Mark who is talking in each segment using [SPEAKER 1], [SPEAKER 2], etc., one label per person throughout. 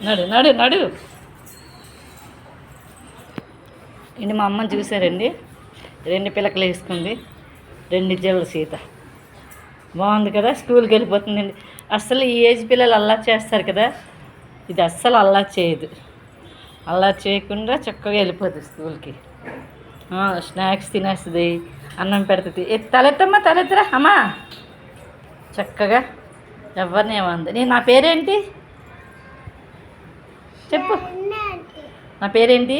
[SPEAKER 1] నడు నడు నడు. ఇది మా అమ్మని చూసారండి, 2 పిలకలు వేసుకుంది, 2 జల్ల సీత. బాగుంది కదా, స్కూల్కి వెళ్ళిపోతుందండి. అస్సలు ఈ ఏజ్ పిల్లలు అల్లరి చేస్తారు కదా, ఇది అస్సలు అల్లరి చేయదు. అల్లరి చేయకుండా చక్కగా వెళ్ళిపోతుంది స్కూల్కి. స్నాక్స్ తినేస్తుంది, అన్నం పెడుతుంది. తలెత్తమ్మా, తలెత్తరా అమ్మా. చక్కగా ఎవరిని ఏమంది. నా పేరేంటి చెప్పు, నా పేరేంటి?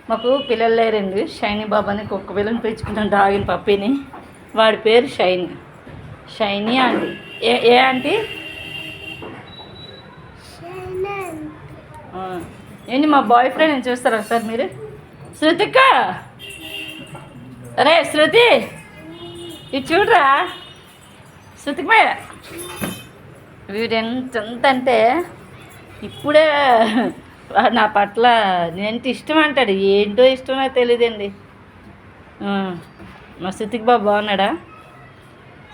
[SPEAKER 1] మాకు పిల్లలు లేరండి. షైనీ బాబు అని కుక్క పిల్లని పెంచుకుంటాం, డాగిన పప్పిని. వాడి పేరు షైనీ. Shiny aunty. ఏ ఆంటీ? ఏంటి మా బాయ్ ఫ్రెండ్ చూస్తారా ఒకసారి మీరు? శృతిక, అరే శృతి, ఇది చూడరా శృతికమయ్య. వీడెంత అంటే ఇప్పుడే నా పట్ల నేనంటే ఇష్టం అంటాడు. ఏంటో ఇష్టమో తెలియదండి. మా శృతిక్ బాబు బాగున్నాడా?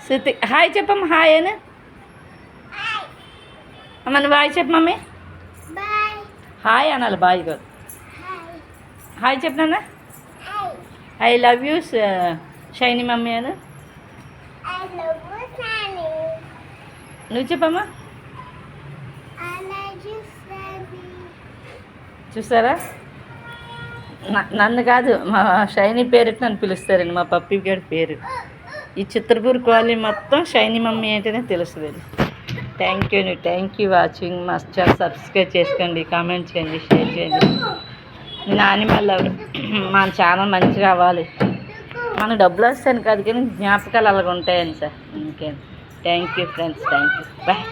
[SPEAKER 1] శృతి హాయ్ చెప్పమ్మా. హాయ్ అని అమ్మ, నువ్వు హాయ్ చెప్పు మమ్మీ. హాయ్ అనాలి, బాయ్ కాదు. హాయ్ చెప్పినా. I love you shiny mummy అని నువ్వు చెప్పమ్మా. చూసారా, నన్ను కాదు మా షైనీ పేరెట్ నన్ను పిలుస్తారండి, మా పప్పి గారి పేరు. ఈ చిత్రపూర్ కాలనీ మొత్తం షైనీ మమ్మీ ఏంటనే తెలుస్తుందండి. Thank you watching. మా ఛానల్ సబ్స్క్రైబ్ చేసుకోండి, కామెంట్ చేయండి, షేర్ చేయండి. నేను యానిమల్ లవర్. మన ఛానల్ మంచిగా అవ్వాలి. మనకు డబ్బులు వస్తాను కాదు కానీ జ్ఞాపకాలు అలాగ ఉంటాయని సార్. ఇంకేం. Thank you friends, thank you, bye.